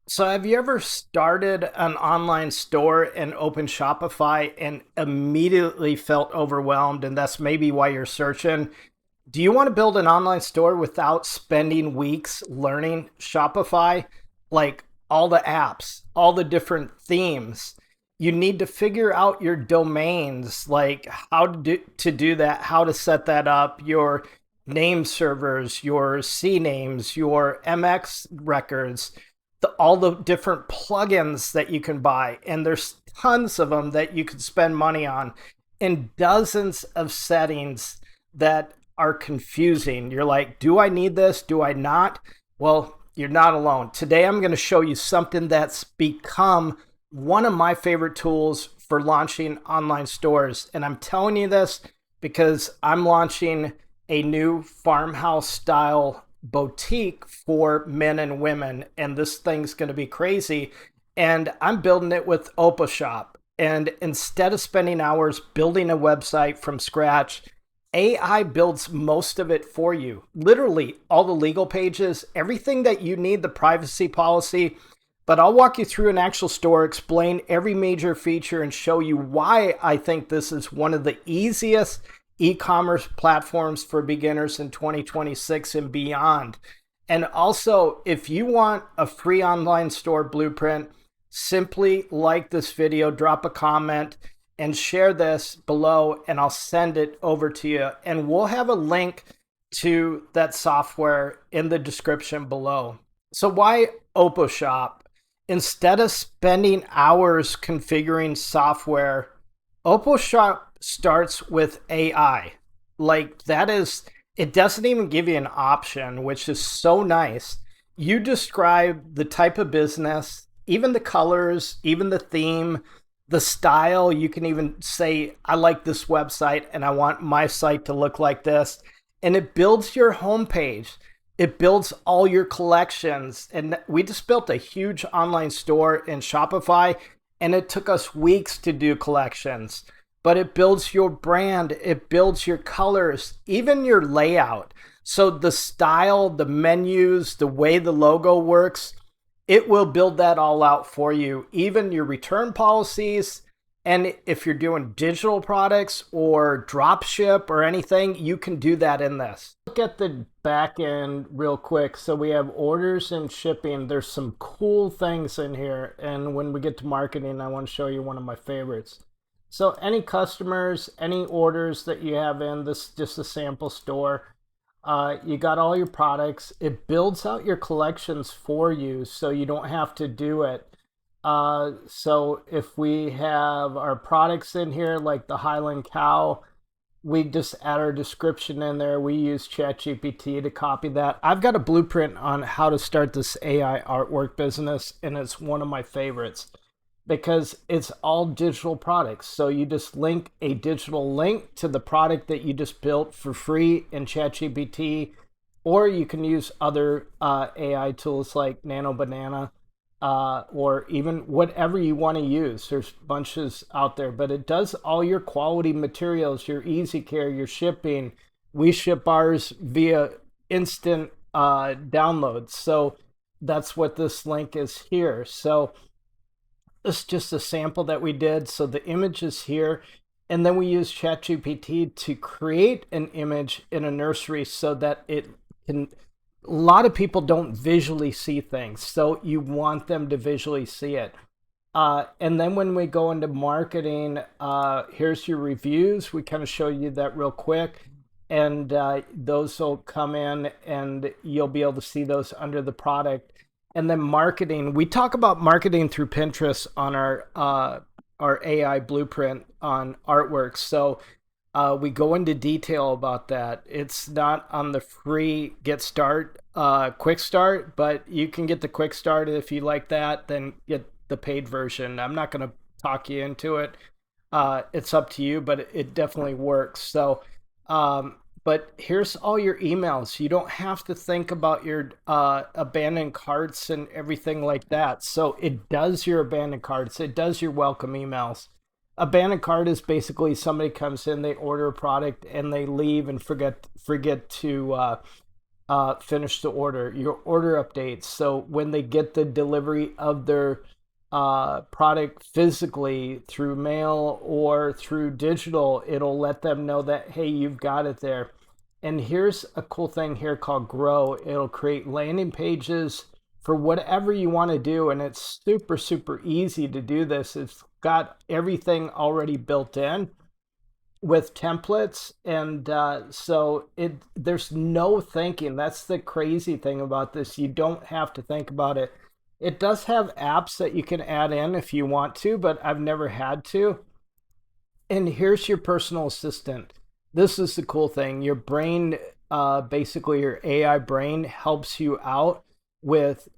So have you ever started an online store and opened Shopify and immediately felt overwhelmed? And that's maybe why you're searching. Do you want to build an online store without spending weeks learning Shopify? Like all the apps, all the different themes. You need to figure out your domains, like how to do that, how to set that up, your name servers, your C names, your MX records, all the different plugins that you can buy. And there's tons of them that you could spend money on, and dozens of settings that are confusing. You're like, do I need this? Do I not? Well, you're not alone. Today, I'm going to show you something that's become one of my favorite tools for launching online stores. And I'm telling you this because I'm launching a new farmhouse style boutique for men and women. And this thing's going to be crazy. And I'm building it with Oposhop. And instead of spending hours building a website from scratch, AI builds most of it for you. Literally, all the legal pages, everything that you need, the privacy policy. But I'll walk you through an actual store, explain every major feature, and show you why I think this is one of the easiest e-commerce platforms for beginners in 2026 and beyond. And also, if you want a free online store blueprint, simply like this video, drop a comment, and share this below, and I'll send it over to you. And we'll have a link to that software in the description below. So why Oposhop? Instead of spending hours configuring software, Oposhop starts with AI. Like that is, it doesn't even give you an option, which is so nice. You describe the type of business, even the colors, even the theme, the style. You can even say, I like this website and I want my site to look like this. And it builds your homepage. It builds all your collections. And we just built a huge online store in Shopify, and it took us weeks to do collections. But it builds your brand, it builds your colors, even your layout. So the style, the menus, the way the logo works, it will build that all out for you, even your return policies. And if you're doing digital products or drop ship or anything, you can do that in this. Look at the back end real quick. So we have orders and shipping. There's some cool things in here. And when we get to marketing, I want to show you one of my favorites. So any customers, any orders that you have in, this is just a sample store. You got all your products. It builds out your collections for you so you don't have to do it. So if we have our products in here, like the Highland cow, we just add our description in there. We use ChatGPT to copy that. I've got a blueprint on how to start this AI artwork business, and it's one of my favorites because it's all digital products. So you just link a digital link to the product that you just built for free in ChatGPT, or you can use other AI tools like Nano Banana, or even whatever you want to use. There's bunches out there, but it does all your quality materials, your easy care, your shipping. We ship ours via instant downloads. So that's what this link is here. So this is just a sample that we did. So the image is here. And then we use ChatGPT to create an image in a nursery so that it can, a lot of people don't visually see things. So you want them to visually see it. And then when we go into marketing, here's your reviews. We kind of show you that real quick. And those will come in and you'll be able to see those under the product. And then marketing, we talk about marketing through Pinterest on our AI blueprint on artwork. So we go into detail about that. It's not on the free Get Start, Quick Start, but you can get the Quick Start. If you like that, then get the paid version. I'm not going to talk you into it. It's up to you, but it definitely works. So, but here's all your emails. You don't have to think about your abandoned carts and everything like that. So it does your abandoned carts. It does your welcome emails. Abandoned cart is basically somebody comes in, they order a product, and they leave and forget to finish the order, your order updates. So when they get the delivery of their product physically through mail or through digital, it'll let them know that, hey, you've got it there. And here's a cool thing here called Grow. It'll create landing pages for whatever you want to do. And it's super, super easy to do this. It's got everything already built in with templates. And so there's no thinking. That's the crazy thing about this. You don't have to think about it. It does have apps that you can add in if you want to, but I've never had to. And here's your personal assistant. This is the cool thing. Your brain, basically your AI brain, helps you out with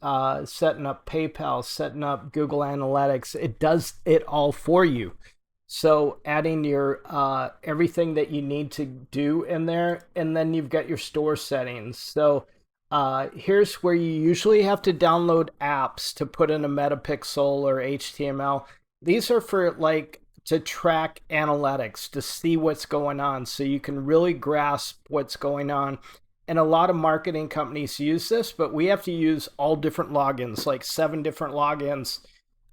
setting up PayPal, setting up Google Analytics. It does it all for you. So adding your everything that you need to do in there, and then you've got your store settings. So here's where you usually have to download apps to put in a metapixel or HTML. These are for like to track analytics, to see what's going on, so you can really grasp what's going on. And a lot of marketing companies use this, but we have to use all different logins, like 7 different logins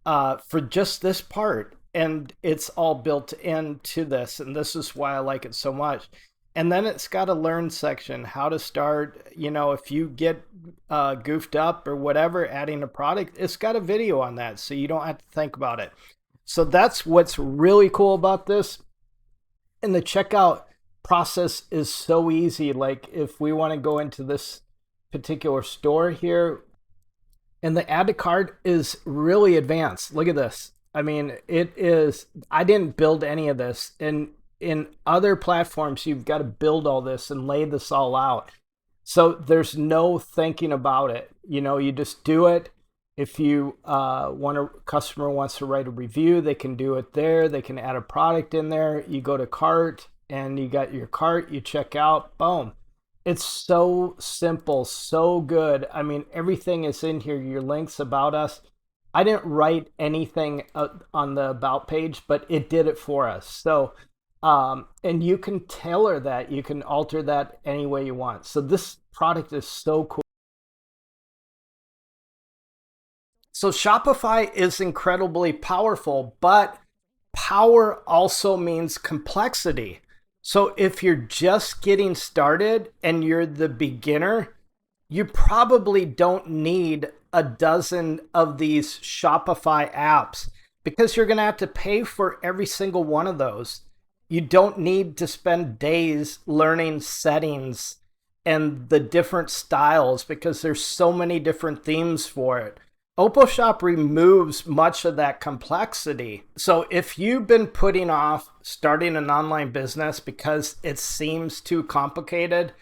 for just this part. And it's all built into this. And this is why I like it so much. And then it's got a learn section, how to start. You know, if you get goofed up or whatever, adding a product, it's got a video on that. So you don't have to think about it. So that's what's really cool about this. And the checkout process is so easy. Like if we want to go into this particular store here, and the add to cart is really advanced. Look at this. I mean, it is, I didn't build any of this. And in other platforms, you've got to build all this and lay this all out. So there's no thinking about it. You know, you just do it. If you customer wants to write a review, they can do it there. They can add a product in there. You go to cart and you got your cart, you check out, boom. It's so simple, so good. I mean, everything is in here. Your links, about us. I didn't write anything on the about page, but it did it for us. So, and you can tailor that. You can alter that any way you want. So this product is so cool. So Shopify is incredibly powerful, but power also means complexity. So if you're just getting started and you're the beginner, you probably don't need a dozen of these Shopify apps because you're going to have to pay for every single one of those. You don't need to spend days learning settings and the different styles because there's so many different themes for it. Oposhop removes much of that complexity. So if you've been putting off starting an online business because it seems too complicated,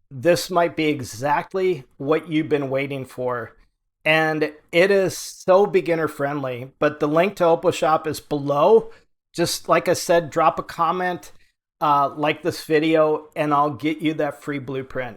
this might be exactly what you've been waiting for. And it is so beginner friendly, but the link to Oposhop is below. Just like I said, drop a comment, like this video, and I'll get you that free blueprint.